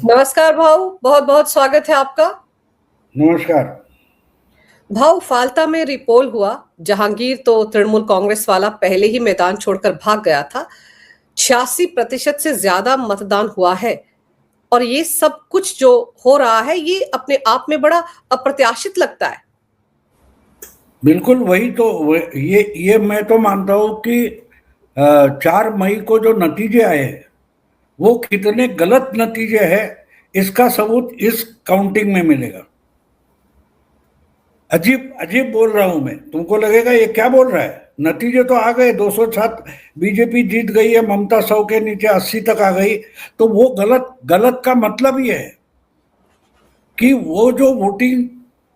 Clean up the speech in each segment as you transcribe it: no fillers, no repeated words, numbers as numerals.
नमस्कार भाऊ, बहुत बहुत स्वागत है आपका। नमस्कार। भाऊ, फाल्ता में रिपोल हुआ। जहांगीर तो तृणमूल कांग्रेस वाला पहले ही मैदान छोड़कर भाग गया था। 86% से ज्यादा मतदान हुआ है। और ये सब कुछ जो हो रहा है, ये अपने आप में बड़ा अप्रत्याशित लगता है। बिल्कुल वही तो ये मैं तो मानता हूँ कि 4 मई को जो नतीजे आए हैं वो कितने गलत नतीजे हैं, इसका सबूत इस काउंटिंग में मिलेगा। अजीब अजीब बोल रहा हूं मैं, तुमको लगेगा ये क्या बोल रहा है। नतीजे तो आ गए, 207 बीजेपी जीत गई है, ममता 100 के नीचे 80 तक आ गई। तो वो गलत गलत का मतलब ये है कि वो जो वोटिंग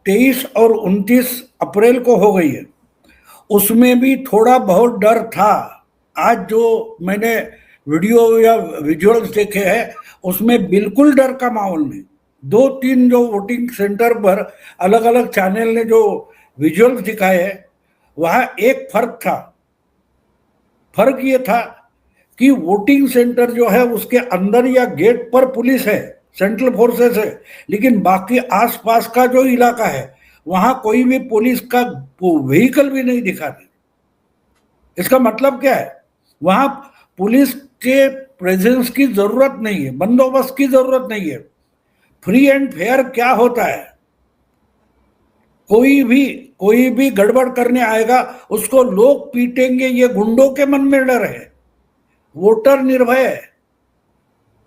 23 और 29 अप्रैल को हो गई है उसमें भी थोड़ा बहुत डर था। आज जो मैंने वीडियो या विजुअल्स देखे हैं उसमें बिल्कुल डर का माहौल नहीं। 2-3 जो वोटिंग सेंटर पर अलग अलग चैनल ने जो विजुअल्स दिखाए हैं वहां एक फर्क था। फर्क ये था कि वोटिंग सेंटर जो है उसके अंदर या गेट पर पुलिस है, सेंट्रल फोर्सेस है, लेकिन बाकी आसपास का जो इलाका है वहां कोई भी पुलिस का व्हीकल भी नहीं दिखाते। इसका मतलब क्या है, वहां पुलिस के प्रेजेंस की जरूरत नहीं है, बंदोबस्त की जरूरत नहीं है। फ्री एंड फेयर क्या होता है, कोई भी गड़बड़ करने आएगा उसको लोग पीटेंगे, ये गुंडों के मन में डर है। वोटर निर्भय है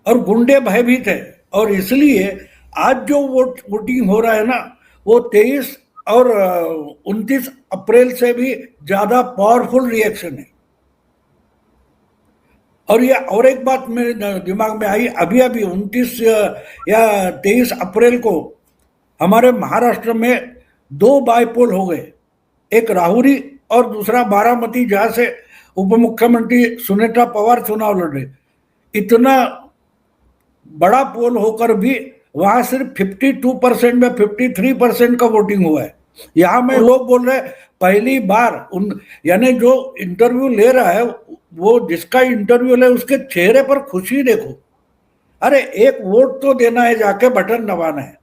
और गुंडे भयभीत है। और इसलिए आज जो वोटिंग हो रहा है ना, वो 23 और 29 अप्रैल से भी ज्यादा पावरफुल रिएक्शन है। और ये और एक बात मेरे दिमाग में आई, अभी अभी 29 या 23 अप्रैल को हमारे महाराष्ट्र में 2 बाईपोल हो गए, एक राहुरी और दूसरा बारामती, जहां से उप मुख्यमंत्री सुनेत्रा पवार चुनाव लड़ रहे। इतना बड़ा पोल होकर भी वहां सिर्फ 52% में 53% का वोटिंग हुआ है। यहां में लोग बोल रहे हैं पहली बार यानी जो इंटरव्यू ले रहा है, वो जिसका इंटरव्यू ले उसके चेहरे पर खुशी देखो। अरे एक वोट तो देना है, जाके बटन दबाना है,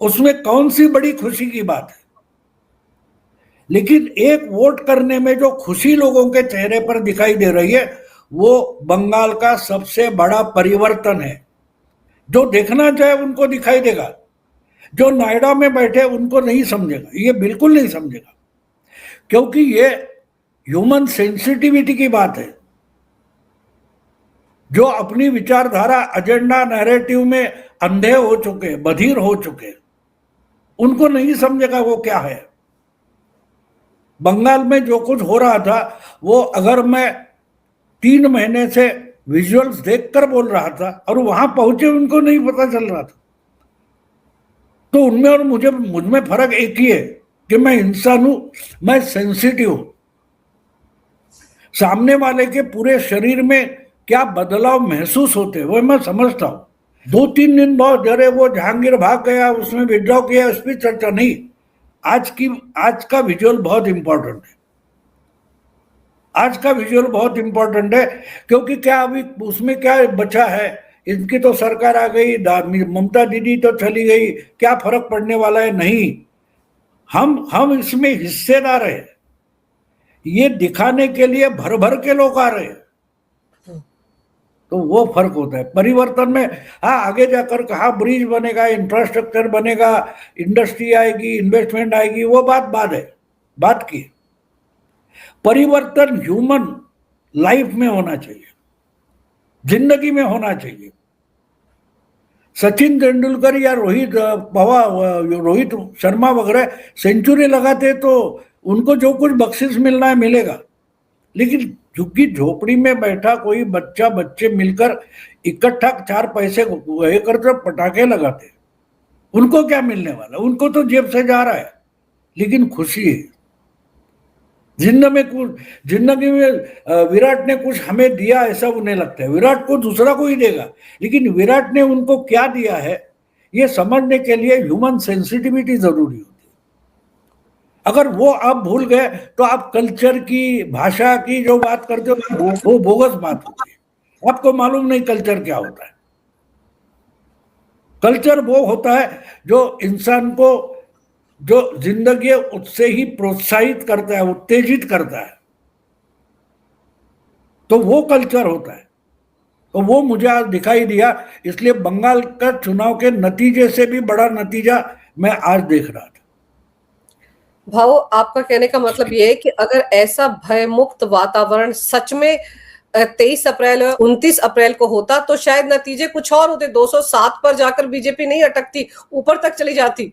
उसमें कौन सी बड़ी खुशी की बात है। लेकिन एक वोट करने में जो खुशी लोगों के चेहरे पर दिखाई दे रही है वो बंगाल का सबसे बड़ा परिवर्तन है। जो देखना चाहे उनको दिखाई देगा, जो नोएडा में बैठे उनको नहीं समझेगा, ये बिल्कुल नहीं समझेगा, क्योंकि ये ह्यूमन सेंसिटिविटी की बात है। जो अपनी विचारधारा, एजेंडा, नैरेटिव में अंधे हो चुके, बधिर हो चुके, उनको नहीं समझेगा वो क्या है। बंगाल में जो कुछ हो रहा था वो अगर मैं 3 महीने से विजुअल्स देखकर बोल रहा था और वहां पहुंचे उनको नहीं पता चल रहा था, तो उनमें और मुझमें फर्क एक ही है कि मैं इंसान हूं, मैं सेंसिटिव हूं। सामने वाले के पूरे शरीर में क्या बदलाव महसूस होते हैं वो मैं समझता हूं। 2-3 दिन बहुत डरे, वो जहांगीर भाग गया, उसने विड्रॉ किया, उस पर चर्चा नहीं। आज का विजुअल बहुत इंपॉर्टेंट है। आज का विजुअल बहुत इंपॉर्टेंट है, क्योंकि क्या अभी उसमें क्या बचा है। इनकी तो सरकार आ गई, ममता दीदी तो चली गई, क्या फर्क पड़ने वाला है। नहीं, हम इसमें हिस्सेदार है। ये दिखाने के लिए भर भर के लोग आ रहे हैं, तो वो फर्क होता है परिवर्तन में। हाँ, आगे जाकर कहा ब्रिज बनेगा, इंफ्रास्ट्रक्चर बनेगा, इंडस्ट्री आएगी, इन्वेस्टमेंट आएगी, वो बात है, बात की। परिवर्तन ह्यूमन लाइफ में होना चाहिए, जिंदगी में होना चाहिए। सचिन तेंदुलकर या रोहित शर्मा वगैरह सेंचुरी लगाते तो उनको जो कुछ बख्शिश मिलना है मिलेगा, लेकिन झुग्गी झोपड़ी में बैठा कोई बच्चे मिलकर इकट्ठा 4 पैसे करते पटाखे लगाते, उनको क्या मिलने वाला। उनको तो जेब से जा रहा है, लेकिन खुशी है। जिंदगी में विराट ने कुछ हमें दिया ऐसा उन्हें लगता है, विराट को दूसरा कोई देगा, लेकिन विराट ने उनको क्या दिया है ये समझने के लिए ह्यूमन सेंसिटिविटी जरूरी होती है। अगर वो आप भूल गए तो आप कल्चर की, भाषा की जो बात करते हो वो बोगस बात होती है। आपको मालूम नहीं कल्चर क्या होता है। कल्चर वो होता है जो इंसान को जो जिंदगी है उससे ही प्रोत्साहित करता है, उत्तेजित करता है, तो वो कल्चर होता है। तो वो मुझे आज दिखाई दिया, इसलिए बंगाल का चुनाव के नतीजे से भी बड़ा नतीजा मैं आज देख रहा था। भाव, आपका कहने का मतलब ये है कि अगर ऐसा भयमुक्त वातावरण सच में 23 अप्रैल और 29 अप्रैल को होता तो शायद नतीजे कुछ और होते, 207 पर जाकर बीजेपी नहीं अटकती, ऊपर तक चली जाती।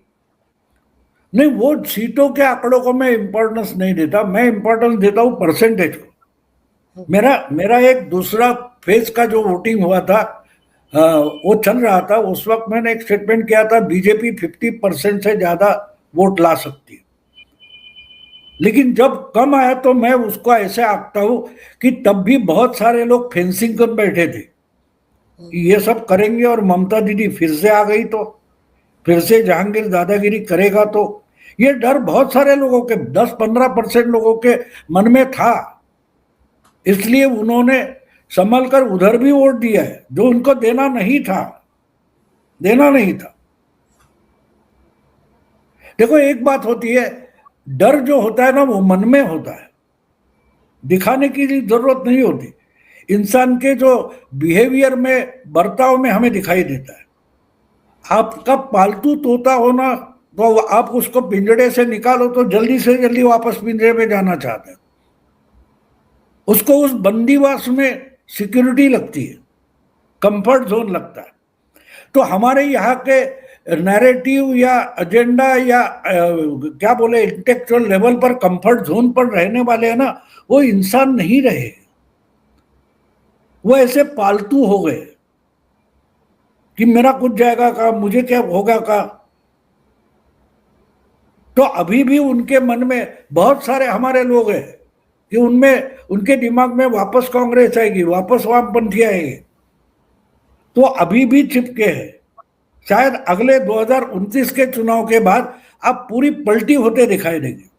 नहीं, वो सीटों के आंकड़ों को मैं इंपॉर्टेंस नहीं देता, मैं इंपॉर्टेंस देता हूं परसेंटेज को। मेरा मेरा एक दूसरा फेज का जो वोटिंग हुआ था वो चल रहा था, उस वक्त मैंने एक स्टेटमेंट किया था, बीजेपी 50% से ज्यादा वोट ला सकती है। लेकिन जब कम आया तो मैं उसको ऐसे आंकता हूं कि तब भी बहुत सारे लोग फेंसिंग कर बैठे थे, ये सब करेंगे और ममता दीदी फिर से आ गई तो फिर से जहांगीर दादागिरी करेगा, तो ये डर बहुत सारे लोगों के 10-15% लोगों के मन में था। इसलिए उन्होंने संभल कर उधर भी वोट दिया है जो उनको देना नहीं था, देना नहीं था। देखो, एक बात होती है, डर जो होता है ना वो मन में होता है, दिखाने की जरूरत नहीं होती। इंसान के जो बिहेवियर में, बर्ताव में हमें दिखाई देता है। आपका पालतू तोता होना, तो आप उसको पिंजड़े से निकालो तो जल्दी से जल्दी वापस पिंजरे में जाना चाहते हैं, उसको उस बंदीवास में सिक्योरिटी लगती है, कंफर्ट जोन लगता है। तो हमारे यहाँ के नैरेटिव या एजेंडा या क्या बोले, इंटेलेक्चुअल लेवल पर कंफर्ट जोन पर रहने वाले हैं ना, वो इंसान नहीं रहे, वो ऐसे पालतू हो गए कि मेरा कुछ जाएगा का, मुझे क्या होगा का। तो अभी भी उनके मन में बहुत सारे हमारे लोग हैं कि उनमें, उनके दिमाग में वापस कांग्रेस आएगी, वापस वामपंथी आएगी, तो अभी भी चिपके हैं। शायद अगले 2029 के चुनाव के बाद आप पूरी पलटी होते दिखाई देगी,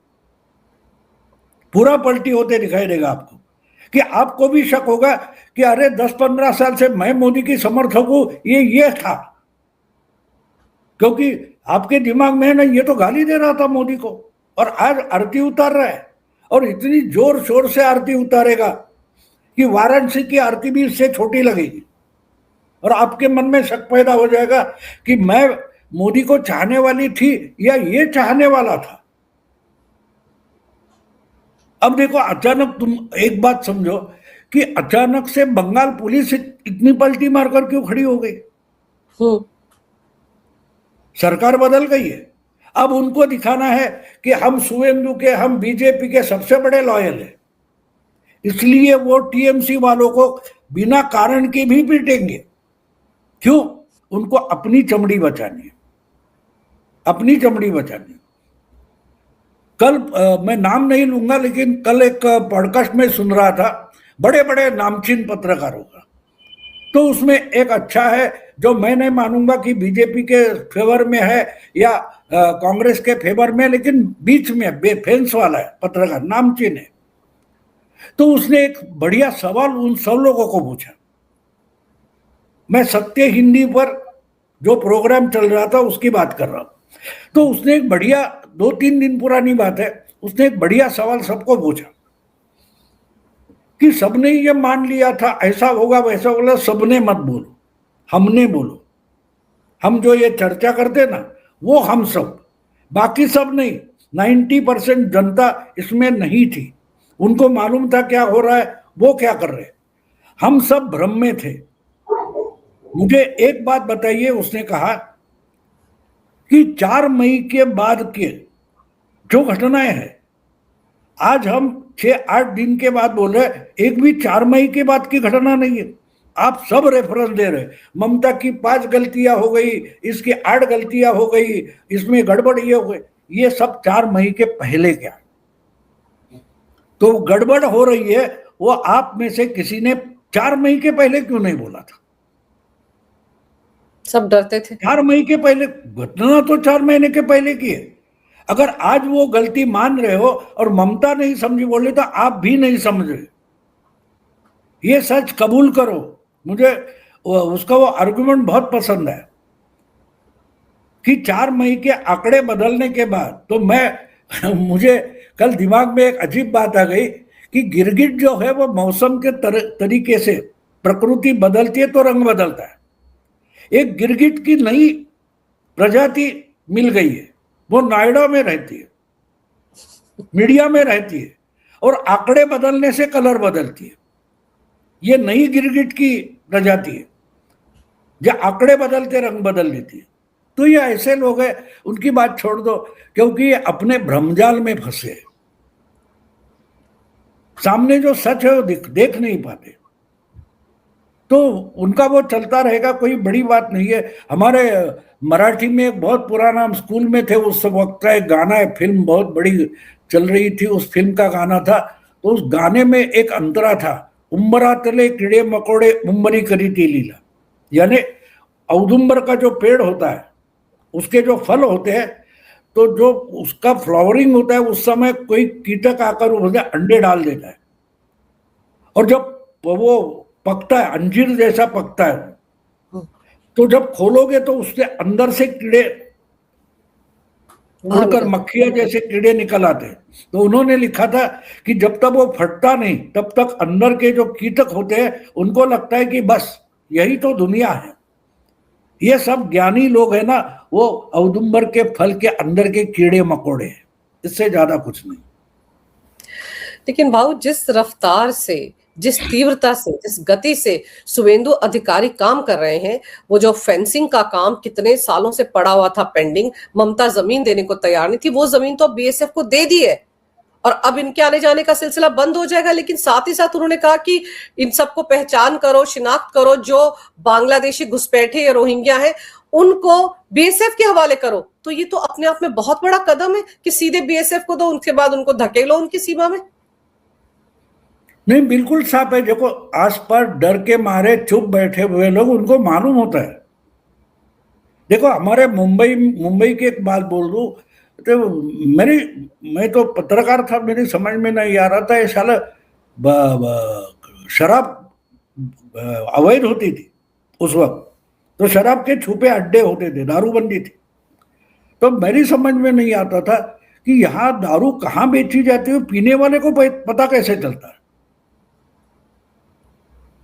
पूरा पलटी होते दिखाई देगा आपको, कि आपको भी शक होगा कि अरे 10-15 साल से मैं मोदी की समर्थक हूं, ये था, क्योंकि आपके दिमाग में है ना, ये तो गाली दे रहा था मोदी को और आज आरती उतार रहा है, और इतनी जोर शोर से आरती उतारेगा कि वाराणसी की आरती भी इससे छोटी लगेगी, और आपके मन में शक पैदा हो जाएगा कि मैं मोदी को चाहने वाली थी या ये चाहने वाला था। अब देखो, अचानक तुम एक बात समझो कि अचानक से बंगाल पुलिस इतनी पलटी मारकर क्यों खड़ी हो गई? सरकार बदल गई है, अब उनको दिखाना है कि हम शुभेंदु के, हम बीजेपी के सबसे बड़े लॉयल हैं, इसलिए वो टीएमसी वालों को बिना कारण के भी पीटेंगे। क्यों? उनको अपनी चमड़ी बचानी है, अपनी चमड़ी बचानी है। कल मैं नाम नहीं लूंगा, लेकिन कल एक पॉडकास्ट में सुन रहा था बड़े बड़े नामचीन पत्रकारों का, तो उसमें एक अच्छा है जो मैं नहीं मानूंगा कि बीजेपी के फेवर में है या कांग्रेस के फेवर में, लेकिन बीच में बेफेंस वाला है पत्रकार, नामचीन है। तो उसने एक बढ़िया सवाल उन सब लोगों को पूछा। मैं सत्य हिंदी पर जो प्रोग्राम चल रहा था उसकी बात कर रहा हूं। तो उसने एक बढ़िया, 2-3 दिन पुरानी बात है, उसने एक बढ़िया सवाल सबको पूछा कि सबने ये मान लिया था ऐसा होगा वैसा होगा, सबने मत बोलो, हमने बोलो। हम जो ये चर्चा करते ना वो हम सब, बाकी सब नहीं। 90% जनता इसमें नहीं थी, उनको मालूम था क्या हो रहा है, वो क्या कर रहे, हम सब भ्रम में थे। मुझे एक बात बताइए, उसने कहा कि 4 मई के बाद के जो घटनाएं हैं, आज हम 6-8 दिन के बाद बोल रहे, एक भी 4 मई के बाद की घटना नहीं है। आप सब रेफरेंस दे रहे, ममता की 5 गलतियां हो गई, इसकी 8 गलतियां हो गई, इसमें गड़बड़ ये हो गई, ये सब 4 मई के पहले क्या। तो गड़बड़ हो रही है वो आप में से किसी ने 4 मई के पहले क्यों नहीं बोला था? सब डरते थे। 4 मई के पहले घटना तो 4 महीने के पहले की है। अगर आज वो गलती मान रहे हो और ममता नहीं समझी बोले तो आप भी नहीं समझ रहे, ये सच कबूल करो। मुझे उसका वो आर्गुमेंट बहुत पसंद है कि 4 मई के आंकड़े बदलने के बाद तो मैं मुझे कल दिमाग में एक अजीब बात आ गई कि गिरगिट जो है वो मौसम के तरीके से प्रकृति बदलती है तो रंग बदलता है। एक गिरगिट की नई प्रजाति मिल गई है, वो नोएडा में रहती है, मीडिया में रहती है और आंकड़े बदलने से कलर बदलती है। ये नई गिरगिट की प्रजाति है जो आंकड़े बदलते रंग बदल लेती है। तो ये ऐसे लोग हैं, उनकी बात छोड़ दो, क्योंकि ये अपने भ्रमजाल में फंसे हैं। सामने जो सच है वो देख नहीं पाते, तो उनका वो चलता रहेगा, कोई बड़ी बात नहीं है। हमारे मराठी में एक बहुत पुराना, स्कूल में थे उस वक्त का एक गाना है, फिल्म बहुत बड़ी चल रही थी, उस फिल्म का गाना था। तो उस गाने में एक अंतरा था, उम्बरातले कीड़े मकोड़े उम्बरी करी थी लीला, यानी औदुंबर का जो पेड़ होता है उसके जो फल होते हैं, तो जो उसका फ्लावरिंग होता है उस समय कोई कीटक आकर उसमें अंडे डाल देता है, और जब वो पकता है, अंजीर जैसा पकता है, तो जब खोलोगे तो उसके अंदर से कीड़े उड़कर मक्खियां जैसे कीड़े निकल आते हैं। तो उन्होंने लिखा था कि जब तक वो फटता नहीं तब तक अंदर के जो कीटक होते हैं उनको लगता है कि बस यही तो दुनिया है। ये सब ज्ञानी लोग हैं ना, वो औदुंबर के फल के अंदर के कीड़े मकोड़े हैं, इससे ज्यादा कुछ नहीं। लेकिन भाऊ, जिस रफ्तार से, जिस तीव्रता से, जिस गति से शुभेंदु अधिकारी काम कर रहे हैं, वो जो फेंसिंग का काम कितने सालों से पड़ा हुआ था पेंडिंग, ममता जमीन देने को तैयार नहीं थी, वो जमीन तो बीएसएफ को दे दी है और अब इनके आने जाने का सिलसिला बंद हो जाएगा। लेकिन साथ ही साथ उन्होंने कहा कि इन सबको पहचान करो, शिनाख्त करो, जो बांग्लादेशी घुसपैठे या रोहिंग्या है उनको बीएसएफ के हवाले करो। तो ये तो अपने आप में बहुत बड़ा कदम है कि सीधे बीएसएफ को दो, उनके बाद उनको धकेलो उनकी सीमा में। नहीं, बिल्कुल साफ है। देखो, आसपास डर के मारे चुप बैठे हुए लोग, उनको मालूम होता है। देखो, हमारे मुंबई की एक बात बोल दूं तो मैं तो पत्रकार था, मेरी समझ में नहीं आ रहा था ये साला शराब अवैध होती थी उस वक्त, तो शराब के छुपे अड्डे होते थे, दारूबंदी थी। तो मेरी समझ में नहीं आता था कि यहाँ दारू कहाँ बेची जाती है, पीने वाले को पता कैसे चलता है,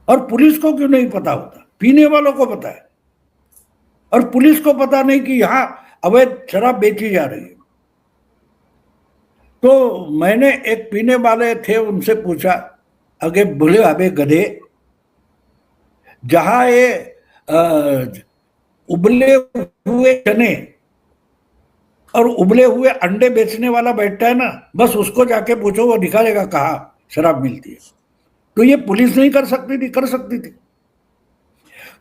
और पुलिस को क्यों नहीं पता होता? पीने वालों को पता है और पुलिस को पता नहीं कि यहाँ अवैध शराब बेची जा रही है। तो मैंने एक पीने वाले थे, उनसे पूछा, अगे बोले अबे गधे, जहां ये उबले हुए चने और उबले हुए अंडे बेचने वाला बैठता है ना, बस उसको जाके पूछो, वो दिखा देगा कहाँ शराब मिलती है। तो ये पुलिस नहीं कर सकती थी? कर सकती थी।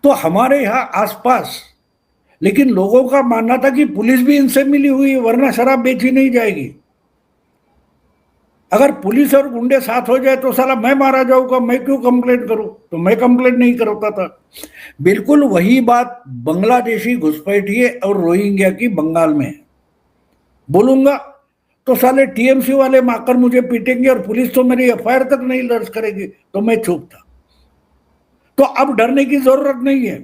तो हमारे यहाँ आसपास, लेकिन लोगों का मानना था कि पुलिस भी इनसे मिली हुई है वरना शराब बेची नहीं जाएगी। अगर पुलिस और गुंडे साथ हो जाए तो साला मैं मारा जाऊंगा, मैं क्यों कंप्लेंट करूं? तो मैं कंप्लेंट नहीं करता था। बिल्कुल वही बात बांग्लादेशी घुसपैठिए और रोहिंग्या की बंगाल में है। बोलूंगा तो साले टीएमसी वाले माकर मुझे पीटेंगे और पुलिस तो मेरी एफआईआर तक नहीं दर्ज करेगी, तो मैं चुप था। तो अब डरने की जरूरत नहीं है,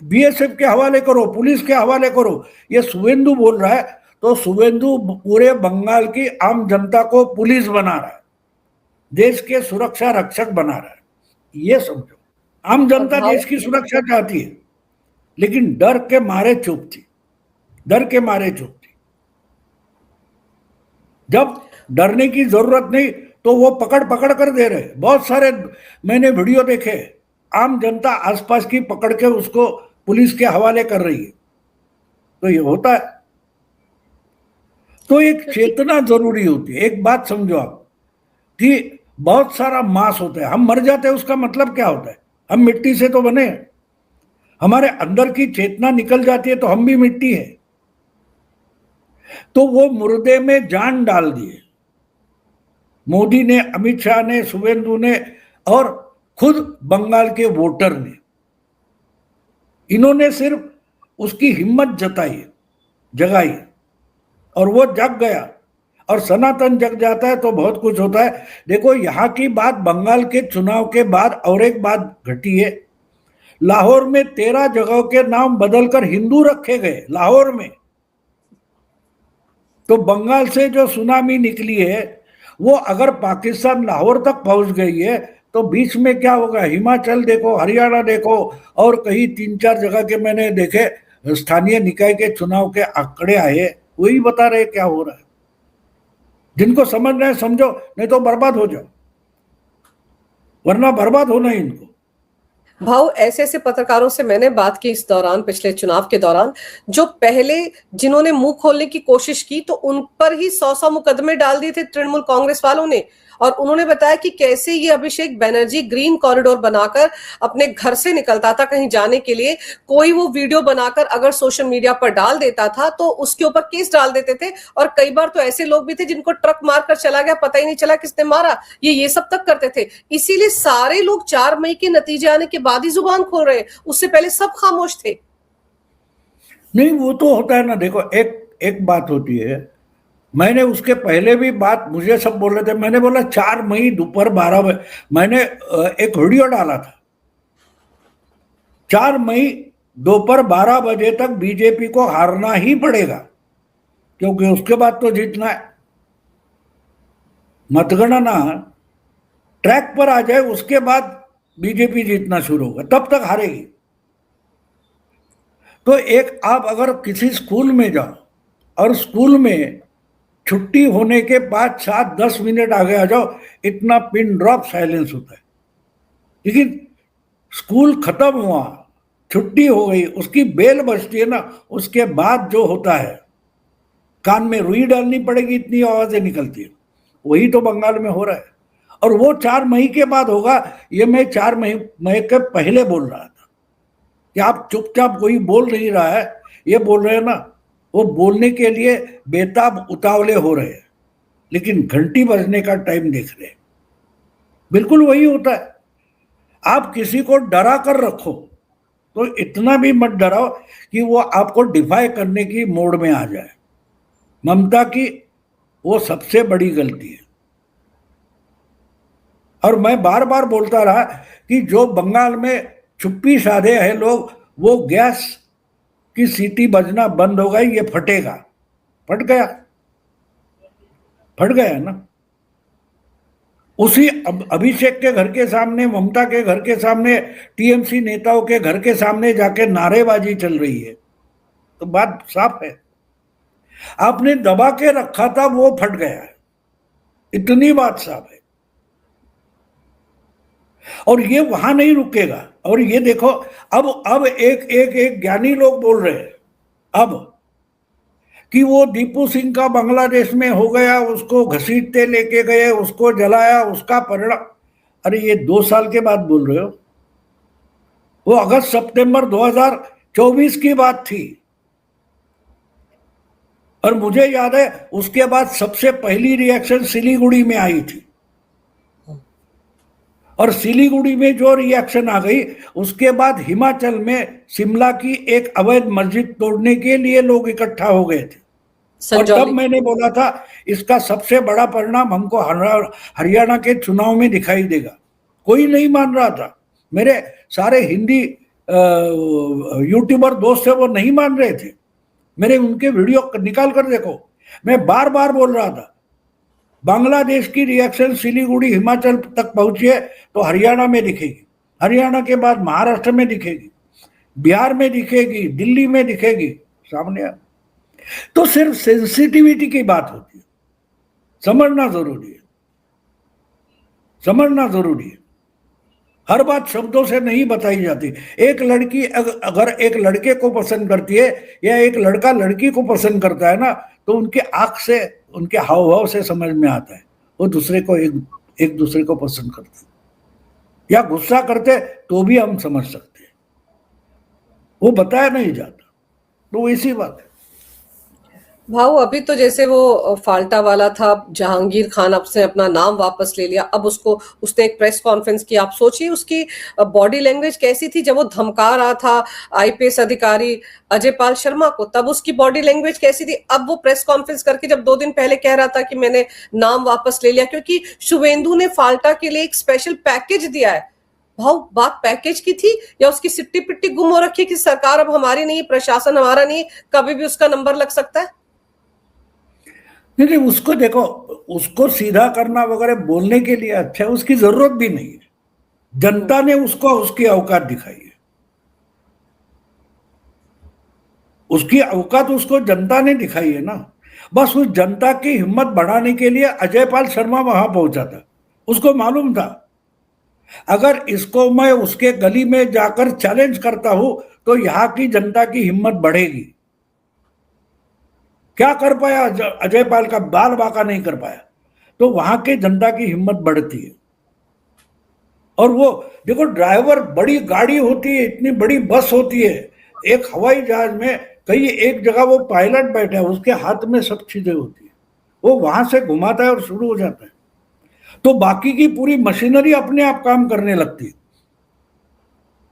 बीएसएफ के हवाले करो, पुलिस के हवाले करो। ये शुभेंदु बोल रहा है तो शुभेंदु पूरे बंगाल की आम जनता को पुलिस बना रहा है, देश के सुरक्षा रक्षक बना रहा है। ये समझो, आम जनता देश की सुरक्षा चाहती है लेकिन डर के मारे चुप थी, डर के मारे चुप थी। जब डरने की जरूरत नहीं तो वो पकड़ पकड़ कर दे रहे। बहुत सारे मैंने वीडियो देखे, आम जनता आसपास की पकड़ के उसको पुलिस के हवाले कर रही है। तो ये होता है। तो एक चेतना जरूरी होती है। एक बात समझो आप कि बहुत सारा मांस होता है, हम मर जाते हैं, उसका मतलब क्या होता है? हम मिट्टी से तो बने, हमारे अंदर की चेतना निकल जाती है तो हम भी मिट्टी है। तो वो मुर्दे में जान डाल दिए मोदी ने, अमित शाह ने, शुभेंदु ने और खुद बंगाल के वोटर ने। इन्होंने सिर्फ उसकी हिम्मत जगाई और वो जग गया। और सनातन जग जाता है तो बहुत कुछ होता है। देखो, यहाँ की बात, बंगाल के चुनाव के बाद और एक बात घटी है। लाहौर में 13 जगहों के नाम बदलकर हिंदू रखे गए, लाहौर में। तो बंगाल से जो सुनामी निकली है वो अगर पाकिस्तान लाहौर तक पहुंच गई है तो बीच में क्या होगा? हिमाचल देखो, हरियाणा देखो, और कहीं 3-4 जगह के मैंने देखे स्थानीय निकाय के चुनाव के आंकड़े आए, वही बता रहे क्या हो रहा है। जिनको समझना है समझो, नहीं तो बर्बाद हो जाओ, वरना बर्बाद होना ही इनको। भाव, ऐसे ऐसे पत्रकारों से मैंने बात की इस दौरान, पिछले चुनाव के दौरान, जो पहले जिन्होंने मुंह खोलने की कोशिश की तो उन पर ही 100 मुकदमे डाल दिए थे तृणमूल कांग्रेस वालों ने। और उन्होंने बताया कि कैसे ये अभिषेक बनर्जी ग्रीन कॉरिडोर बनाकर अपने घर से निकलता था कहीं जाने के लिए, कोई वो वीडियो बनाकर अगर सोशल मीडिया पर डाल देता था तो उसके ऊपर केस डाल देते थे। और कई बार तो ऐसे लोग भी थे जिनको ट्रक मारकर चला गया, पता ही नहीं चला किसने मारा, ये सब तक करते थे। इसीलिए सारे लोग 4 मई के नतीजे आने के बाद ही जुबान खोल रहे हैं, उससे पहले सब खामोश थे। नहीं, वो तो होता है ना। देखो, एक एक बात होती है, मैंने उसके पहले भी बात, मुझे सब बोल रहे थे, मैंने बोला 4 मई दोपहर 12 बजे मैंने एक वीडियो डाला था। 4 मई दोपहर 12 बजे तक बीजेपी को हारना ही पड़ेगा, क्योंकि उसके बाद तो जीतना है। मतगणना ट्रैक पर आ जाए उसके बाद बीजेपी जीतना शुरू होगा, तब तक हारेगी। तो एक, आप अगर किसी स्कूल में जाओ और स्कूल में छुट्टी होने के बाद 7-10 मिनट आगे आ जाओ, इतना पिन ड्रॉप साइलेंस होता है। लेकिन स्कूल खत्म हुआ, छुट्टी हो गई, उसकी बेल बजती है ना, उसके बाद जो होता है, कान में रुई डालनी पड़ेगी, इतनी आवाजें निकलती है। वही तो बंगाल में हो रहा है। और वो 4 मई के बाद होगा, ये मैं 4 मई के पहले बोल रहा था कि आप चुपचाप, कोई बोल नहीं रहा है, ये बोल रहे हैं ना, वो बोलने के लिए बेताब उतावले हो रहे हैं, लेकिन घंटी बजने का टाइम देख रहे हैं। बिल्कुल वही होता है। आप किसी को डरा कर रखो तो इतना भी मत डराओ कि वो आपको डिफाई करने की मोड में आ जाए। ममता की वो सबसे बड़ी गलती है। और मैं बार बार बोलता रहा कि जो बंगाल में चुप्पी साधे हैं लोग, वो गैस की सीटी बजना बंद हो गई, ये फटेगा। फट गया, फट गया ना। उसी अभिषेक के घर के सामने, ममता के घर के सामने, टीएमसी नेताओं के घर के सामने जाके नारेबाजी चल रही है, तो बात साफ है। आपने दबा के रखा था, वो फट गया है, इतनी बात साफ है। और ये वहां नहीं रुकेगा। और ये देखो, अब एक ज्ञानी लोग बोल रहे हैं अब कि वो दीपू सिंह का बांग्लादेश में हो गया, उसको घसीटते लेके गए, उसको जलाया, उसका परिणाम। अरे ये 2 साल के बाद बोल रहे हो? वो अगस्त सितंबर 2024 की बात थी। और मुझे याद है उसके बाद सबसे पहली रिएक्शन सिलीगुड़ी में आई थी, और सिलीगुड़ी में जो रिएक्शन आ गई, उसके बाद हिमाचल में शिमला की एक अवैध मस्जिद तोड़ने के लिए लोग इकट्ठा हो गए थे। और तब मैंने बोला था इसका सबसे बड़ा परिणाम हमको हरियाणा के चुनाव में दिखाई देगा। कोई नहीं मान रहा था। मेरे सारे हिंदी यूट्यूबर दोस्त थे, वो नहीं मान रहे थे। मेरे उनके वीडियो निकाल कर देखो। मैं बार बार बोल रहा था बांग्लादेश की रिएक्शन सिलीगुड़ी हिमाचल तक पहुंची है तो हरियाणा में दिखेगी, हरियाणा के बाद महाराष्ट्र में दिखेगी, बिहार में दिखेगी, दिल्ली में दिखेगी, सामने आ। तो सिर्फ सेंसिटिविटी की बात होती है, समझना जरूरी है, समझना जरूरी है। हर बात शब्दों से नहीं बताई जाती। एक लड़की अगर एक लड़के को पसंद करती है या एक लड़का लड़की को पसंद करता है ना, तो उनके आंख से, उनके हाव भाव से समझ में आता है वो दूसरे को एक दूसरे को पसंद करते, या गुस्सा करते तो भी हम समझ सकते हैं, वो बताया नहीं जाता। तो ऐसी बात है। भाऊ, अभी तो जैसे वो फाल्टा वाला था, जहांगीर खान आपसे अपना नाम वापस ले लिया, अब उसने एक प्रेस कॉन्फ्रेंस की। आप सोचिए उसकी बॉडी लैंग्वेज कैसी थी जब वो धमका रहा था आईपीएस अधिकारी अजय पाल शर्मा को, तब उसकी बॉडी लैंग्वेज कैसी थी। अब वो प्रेस कॉन्फ्रेंस करके जब 2 दिन पहले कह रहा था कि मैंने नाम वापस ले लिया क्योंकि शुभेंदु ने फाल्टा के लिए एक स्पेशल पैकेज दिया है। भाव बात पैकेज की थी या उसकी सिट्टी पिट्टी गुम हो रखी है कि सरकार अब हमारी नहीं, प्रशासन हमारा नहीं, कभी भी उसका नंबर लग सकता है? नहीं, उसको देखो, उसको सीधा करना वगैरह बोलने के लिए अच्छा है, उसकी जरूरत भी नहीं है। जनता ने उसको उसकी औकात दिखाई है, उसकी औकात उसको जनता ने दिखाई है ना। बस उस जनता की हिम्मत बढ़ाने के लिए अजय पाल शर्मा वहां पहुंचा था। उसको मालूम था अगर इसको मैं उसके गली में जाकर चैलेंज करता हूं तो यहां की जनता की हिम्मत बढ़ेगी। क्या कर पाया अजय पाल का? बाल बाका नहीं कर पाया। तो वहां की जनता की हिम्मत बढ़ती है। और वो देखो, ड्राइवर, बड़ी गाड़ी होती है, इतनी बड़ी बस होती है, एक हवाई जहाज में कहीं एक जगह वो पायलट बैठा है, उसके हाथ में सब चीजें होती है, वो वहां से घुमाता है और शुरू हो जाता है। तो बाकी की पूरी मशीनरी अपने आप काम करने लगती है।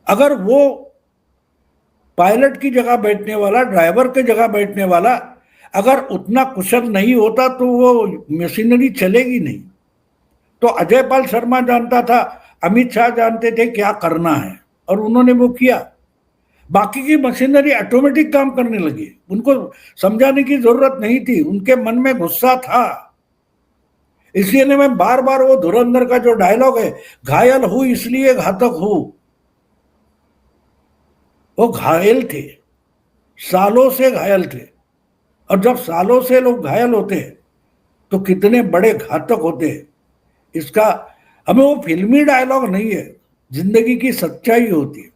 अगर वो पायलट की जगह बैठने वाला, ड्राइवर की जगह बैठने वाला अगर उतना कुशल नहीं होता तो वो मशीनरी चलेगी नहीं। तो अजय पाल शर्मा जानता था, अमित शाह जानते थे क्या करना है, और उन्होंने वो किया। बाकी की मशीनरी ऑटोमेटिक काम करने लगी, उनको समझाने की जरूरत नहीं थी, उनके मन में गुस्सा था। इसलिए मैं बार बार वो धुरंधर का जो डायलॉग है, घायल हूं इसलिए घातक हूं, वो घायल थे, सालों से घायल थे। और जब सालों से लोग घायल होते हैं तो कितने बड़े घातक होते हैं, इसका हमें, वो फिल्मी डायलॉग नहीं है, जिंदगी की सच्चाई होती है,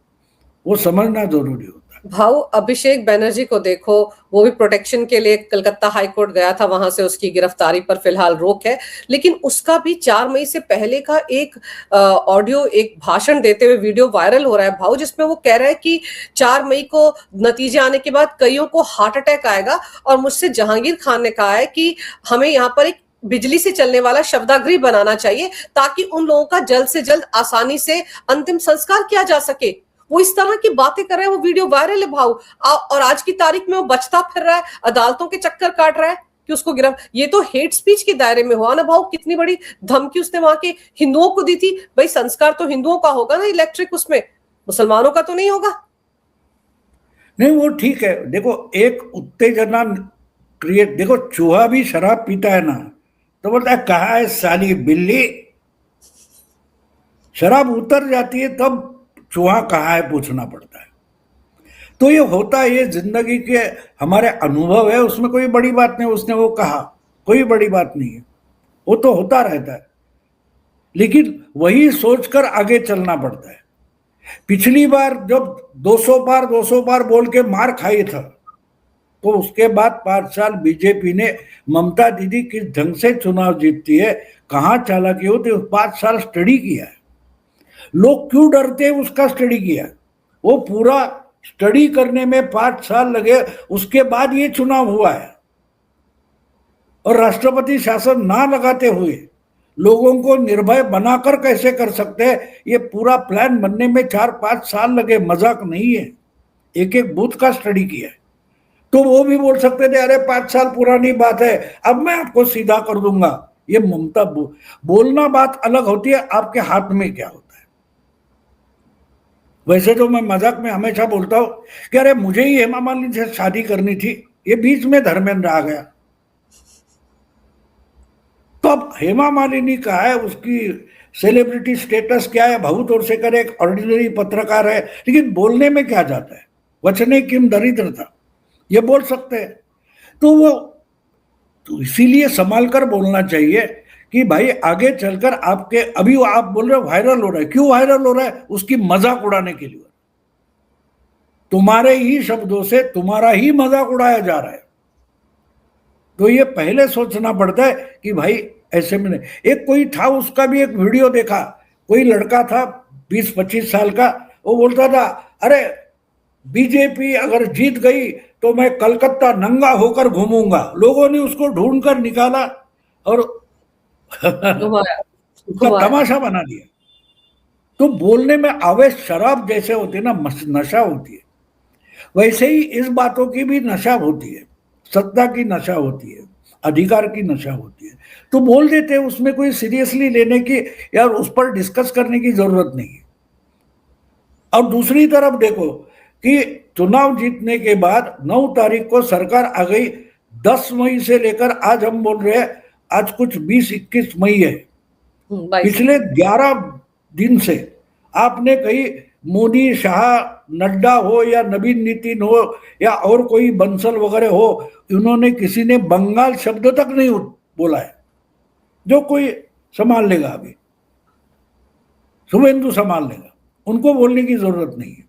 वो समझना जरूरी होता है। भाऊ, अभिषेक बैनर्जी को देखो, वो भी प्रोटेक्शन के लिए कलकत्ता हाईकोर्ट गया था, वहां से उसकी गिरफ्तारी पर फिलहाल रोक है। लेकिन उसका भी 4 मई से पहले का एक ऑडियो, एक भाषण देते हुए वीडियो वायरल हो रहा है भाऊ, जिसमें वो कह रहा है कि 4 मई को नतीजे आने के बाद कईयों को हार्ट अटैक आएगा, और मुझसे जहांगीर खान ने कहा है कि हमें यहाँ पर एक बिजली से चलने वाला शवदागृह बनाना चाहिए ताकि उन लोगों का जल्द से जल्द आसानी से अंतिम संस्कार किया जा सके। वो इस तरह की बातें कर रहे हैं, वो वीडियो वायरल है भाऊ। और आज की तारीख में वो बचता फिर रहा है, अदालतों के चक्कर काट रहा है कि उसको गिरफ्तार। ये तो हेट स्पीच के दायरे में हुआ ना भाऊ। कितनी बड़ी धमकी उसने वहां के हिंदुओं को दी थी। भाई, संस्कार तो हिंदुओं का होगा ना इलेक्ट्रिक, उसमें मुसलमानों का तो नहीं होगा। नहीं, वो ठीक है। देखो, एक उत्तेजना क्रिएट, देखो चूहा भी शराब पीता है ना तो बोलता है कहा है साली बिल्ली। शराब उतर जाती है तब चूहा कहाँ है पूछना पड़ता है। तो ये होता है, ये जिंदगी के हमारे अनुभव है, उसमें कोई बड़ी बात नहीं। उसने वो कहा, कोई बड़ी बात नहीं है, वो तो होता रहता है। लेकिन वही सोचकर आगे चलना पड़ता है। पिछली बार जब 200 बार बोल के मार खाई था, तो उसके बाद 5 साल बीजेपी ने, ममता दीदी किस ढंग से चुनाव जीतती है, कहाँ चालाकी होती है, 5 साल स्टडी किया है। लोग क्यों डरते हैं, उसका स्टडी किया। वो पूरा स्टडी करने में 5 साल लगे, उसके बाद ये चुनाव हुआ है। और राष्ट्रपति शासन ना लगाते हुए लोगों को निर्भय बनाकर कैसे कर सकते हैं, ये पूरा प्लान बनने में 4-5 साल लगे, मजाक नहीं है। एक एक बूथ का स्टडी किया है। तो वो भी बोल सकते थे अरे 5 साल पुरानी बात है, अब मैं आपको सीधा कर दूंगा। ये ममता बोलना बात अलग होती है, आपके हाथ में क्या होता है। वैसे तो मैं मजाक में हमेशा बोलता हूं कि अरे मुझे ही हेमा मालिनी से शादी करनी थी, ये बीच में धर्मेंद्र आ गया। तो अब हेमा मालिनी का है, उसकी सेलिब्रिटी स्टेटस क्या है, भाऊ तोरसेकर एक ऑर्डिनरी पत्रकार है, लेकिन बोलने में क्या जाता है, वचने किम दरिद्रता, ये बोल सकते हैं। तो वो, तो इसीलिए संभाल कर बोलना चाहिए कि भाई आगे चलकर आपके, अभी आप बोल रहे हो वायरल हो रहा है, क्यों वायरल हो रहा है, उसकी मजाक उड़ाने के लिए। तुम्हारे ही शब्दों से तुम्हारा ही मजाक उड़ाया जा रहा है। तो ये पहले सोचना पड़ता है कि भाई ऐसे में नहीं। एक कोई था, उसका भी एक वीडियो देखा, कोई लड़का था 20-25 साल का, वो बोलता था अरे बीजेपी अगर जीत गई तो मैं कलकत्ता नंगा होकर घूमूंगा। लोगों ने उसको ढूंढ कर निकाला और उसका तमाशा बना दिया। तो बोलने में आवेश, शराब जैसे होती है ना, नशा होती है, वैसे ही इस बातों की भी नशा होती है। सत्ता की नशा होती है, अधिकार की नशा होती है। तो बोल देते हैं, उसमें कोई सीरियसली लेने की या उस पर डिस्कस करने की जरूरत नहीं है। और दूसरी तरफ देखो कि चुनाव जीतने के बाद 9 तारीख को सरकार आ गई, 10 मई से लेकर आज हम बोल रहे हैं, आज कुछ 20-21 मई है, 22 पिछले 11 दिन से आपने कहीं मोदी, शाह, नड्डा हो या नवीन नितिन हो या और कोई बंसल वगैरह हो, इन्होंने किसी ने बंगाल शब्द तक नहीं बोला है। जो कोई संभाल लेगा, अभी शुभेंदु संभाल लेगा, उनको बोलने की जरूरत नहीं है।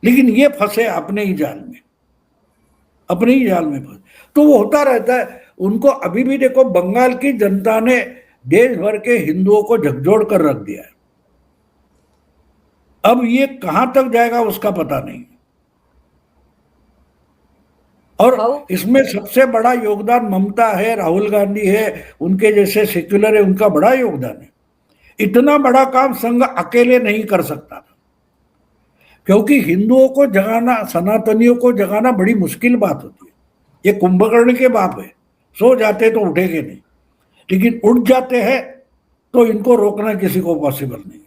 लेकिन ये फंसे अपने ही जाल में, अपने ही जाल में फंसे, तो वो होता रहता है उनको। अभी भी देखो, बंगाल की जनता ने देश भर के हिंदुओं को झकझोर कर रख दिया है। अब ये कहां तक जाएगा उसका पता नहीं। और इसमें सबसे बड़ा योगदान ममता है, राहुल गांधी है, उनके जैसे सेक्युलर है, उनका बड़ा योगदान है। इतना बड़ा काम संघ अकेले नहीं कर सकता, क्योंकि हिंदुओं को जगाना, सनातनियों को जगाना बड़ी मुश्किल बात होती है। ये कुंभकर्ण के बाप है, सो जाते तो उठेंगे नहीं, लेकिन उठ जाते हैं तो इनको रोकना किसी को पॉसिबल नहीं।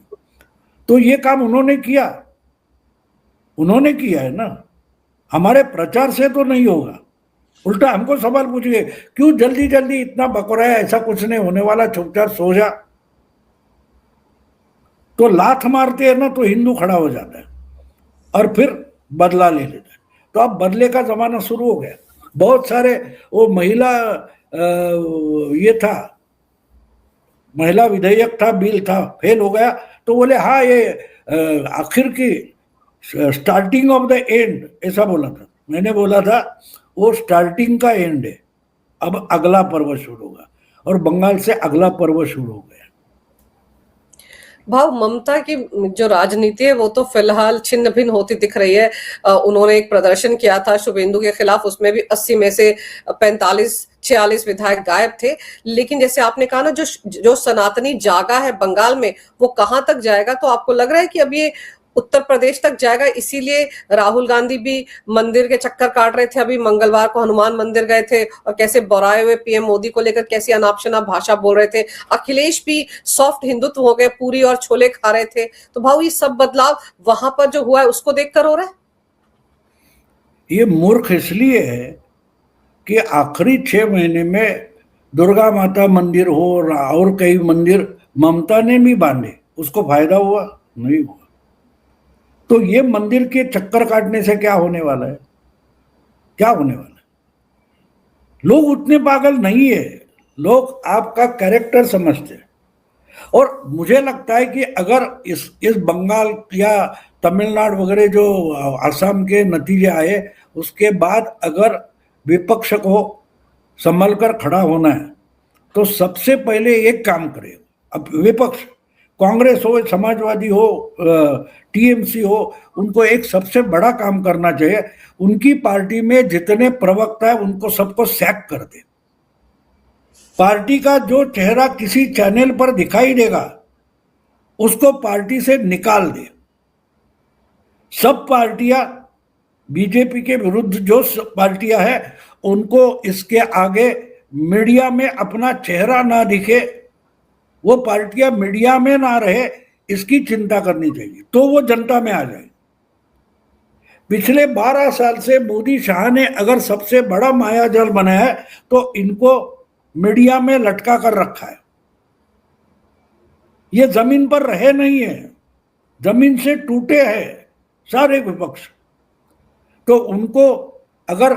तो ये काम उन्होंने किया, उन्होंने किया है ना। हमारे प्रचार से तो नहीं होगा। उल्टा हमको सवाल पूछिए, क्यों जल्दी जल्दी इतना बक रहा है, ऐसा कुछ नहीं होने वाला, चुपचाप सो जा। तो लात मारते हैं ना तो हिंदू खड़ा हो जाता है और फिर बदला ले लेता है। तो अब बदले का जमाना शुरू हो गया। बहुत सारे वो महिला ये था, महिला विधेयक था, बिल था, फेल हो गया, तो बोले हाँ ये आखिर की स्टार्टिंग ऑफ द एंड, ऐसा बोला था। मैंने बोला था वो स्टार्टिंग का एंड है, अब अगला पर्व शुरू होगा, और बंगाल से अगला पर्व शुरू हो गया। भाव, ममता की जो राजनीति है वो तो फिलहाल छिन्न भिन्न होती दिख रही है। उन्होंने एक प्रदर्शन किया था शुभेंदु के खिलाफ, उसमें भी 80 में से 45-46 विधायक गायब थे। लेकिन जैसे आपने कहा ना, जो सनातनी जागा है बंगाल में, वो कहां तक जाएगा? तो आपको लग रहा है कि अब ये उत्तर प्रदेश तक जाएगा? इसीलिए राहुल गांधी भी मंदिर के चक्कर काट रहे थे। अभी मंगलवार को हनुमान मंदिर गए थे और कैसे बोराए हुए पीएम मोदी को लेकर कैसी अनाप शनाप भाषा बोल रहे थे। अखिलेश भी सॉफ्ट हिंदुत्व हो गए, पूरी और छोले खा रहे थे। तो भाव, ये सब बदलाव वहां पर जो हुआ है उसको देखकर हो रहा है। ये मूर्ख इसलिए है कि आखिरी 6 महीने में दुर्गा माता मंदिर हो और कई मंदिर ममता ने भी बांधे, उसको फायदा हुआ? नहीं हुआ। तो ये मंदिर के चक्कर काटने से क्या होने वाला है? क्या होने वाला है? लोग उतने पागल नहीं है, लोग आपका कैरेक्टर समझते हैं। और मुझे लगता है कि अगर इस बंगाल या तमिलनाडु वगैरह जो असम के नतीजे आए, उसके बाद अगर विपक्ष को संभल कर खड़ा होना है तो सबसे पहले एक काम करे। अब विपक्ष, कांग्रेस हो, समाजवादी हो, टीएमसी हो, उनको एक सबसे बड़ा काम करना चाहिए, उनकी पार्टी में जितने प्रवक्ता है उनको सबको सैक कर दे। पार्टी का जो चेहरा किसी चैनल पर दिखाई देगा उसको पार्टी से निकाल दे। सब पार्टियां, बीजेपी के विरुद्ध जो पार्टियां हैं, उनको इसके आगे मीडिया में अपना चेहरा ना दिखे, वो पार्टियां मीडिया में ना रहे, इसकी चिंता करनी चाहिए, तो वो जनता में आ जाए। पिछले 12 साल से मोदी शाह ने अगर सबसे बड़ा मायाजाल बनाया है तो इनको मीडिया में लटका कर रखा है। ये जमीन पर रहे नहीं है, जमीन से टूटे हैं सारे विपक्ष। तो उनको अगर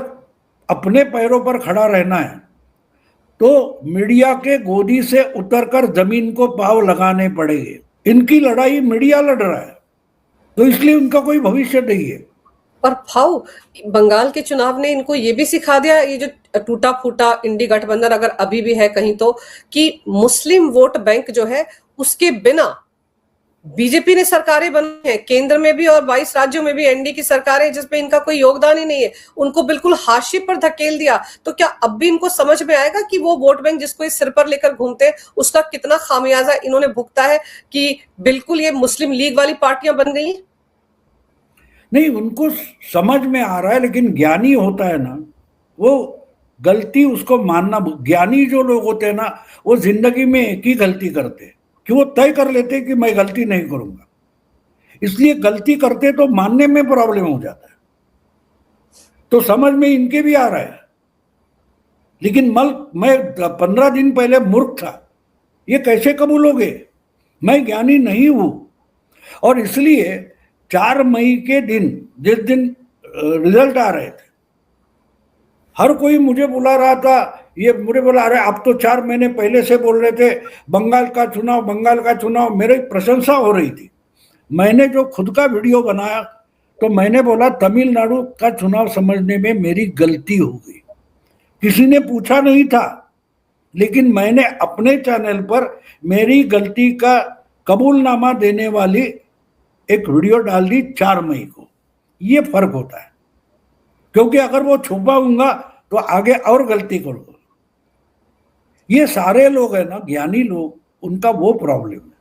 अपने पैरों पर खड़ा रहना है तो मीडिया के गोदी से उतरकर जमीन को पांव लगाने पड़ेंगे। इनकी लड़ाई मीडिया लड़ रहा है, तो इसलिए उनका कोई भविष्य नहीं है। और भाव, बंगाल के चुनाव ने इनको ये भी सिखा दिया, ये जो टूटा फूटा इंडी गठबंधन अगर अभी भी है कहीं तो, कि मुस्लिम वोट बैंक जो है उसके बिना बीजेपी ने सरकारें बनी है, केंद्र में भी और 22 राज्यों में भी एनडीए की सरकारें, जिसमें इनका कोई योगदान ही नहीं है, उनको बिल्कुल हाशिए पर धकेल दिया। तो क्या अब भी इनको समझ में आएगा कि वो वोट बैंक जिसको इस सिर पर लेकर घूमते हैं उसका कितना खामियाजा इन्होंने भुगता है, कि बिल्कुल ये मुस्लिम लीग वाली पार्टियां बन गई? नहीं, उनको समझ में आ रहा है, लेकिन ज्ञानी होता है ना, वो गलती उसको मानना। ज्ञानी जो लोग होते हैं ना, वो जिंदगी में एक ही गलती करते हैं कि वो तय कर लेते हैं कि मैं गलती नहीं करूंगा। इसलिए गलती करते तो मानने में प्रॉब्लम हो जाता है। तो समझ में इनके भी आ रहा है, लेकिन मैं 15 दिन पहले मूर्ख था, ये कैसे कबूल हो गए? मैं ज्ञानी नहीं हूं। और इसलिए 4 मई के दिन, जिस दिन रिजल्ट आ रहे थे, हर कोई मुझे बुला रहा था, ये मुझे बोला अरे आप तो 4 महीने पहले से बोल रहे थे बंगाल का चुनाव, मेरी प्रशंसा हो रही थी। मैंने जो खुद का वीडियो बनाया तो मैंने बोला तमिलनाडु का चुनाव समझने में मेरी गलती हो गई। किसी ने पूछा नहीं था, लेकिन मैंने अपने चैनल पर मेरी गलती का कबूलनामा देने वाली एक वीडियो डाल दी 4 मई को। ये फर्क होता है, क्योंकि अगर वो छुपाऊंगा तो आगे और गलती करूंगा। ये सारे लोग है ना, ज्ञानी लोग, उनका वो प्रॉब्लम है,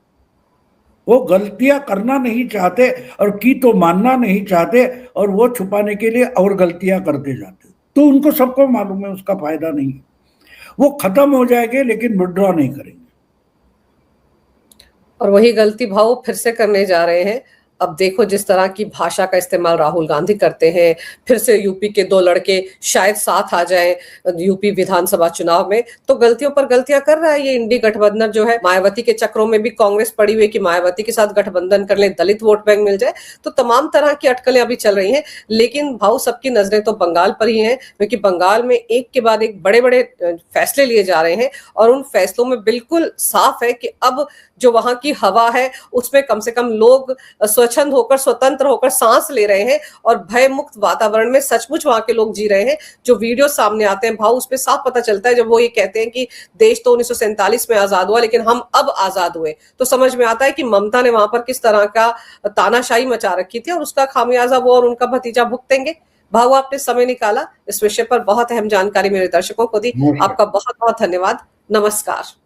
वो गलतियां करना नहीं चाहते और की तो मानना नहीं चाहते, और वो छुपाने के लिए और गलतियां करते जाते। तो उनको सबको मालूम है उसका फायदा नहीं है, वो खत्म हो जाएंगे लेकिन विड्रॉ नहीं करेंगे। और वही गलती भाव फिर से करने जा रहे हैं। अब देखो जिस तरह की भाषा का इस्तेमाल राहुल गांधी करते हैं, फिर से यूपी के 2 लड़के शायद साथ आ जाएं यूपी विधानसभा चुनाव में, तो गलतियों पर गलतियां कर रहा है ये इंडी गठबंधन जो है। मायावती के चक्रों में भी कांग्रेस पड़ी हुई कि मायावती के साथ गठबंधन कर ले, दलित वोट बैंक मिल जाए, तो तमाम तरह की अटकलें अभी चल रही हैं। लेकिन भाव सबकी नजरें तो बंगाल पर ही हैं, क्योंकि बंगाल में एक के बाद एक बड़े बड़े फैसले लिए जा रहे हैं, और उन फैसलों में बिल्कुल साफ है कि अब जो वहां की हवा है उसमें कम से कम लोग स्वच्छंद होकर, स्वतंत्र होकर सांस ले रहे हैं, और भय मुक्त वातावरण में सचमुच वहां के लोग जी रहे हैं। जो वीडियो सामने आते हैं भाव, उसमें साफ पता चलता है, जब वो ये कहते हैं कि देश तो 1947 में आजाद हुआ लेकिन हम अब आजाद हुए, तो समझ में आता है कि ममता ने वहां पर किस तरह का तानाशाही मचा रखी थी, और उसका खामियाजा वो और उनका भतीजा भुगतेंगे। भाव, आपने समय निकाला, इस विषय पर बहुत अहम जानकारी मेरे दर्शकों को दी, आपका बहुत बहुत धन्यवाद। नमस्कार।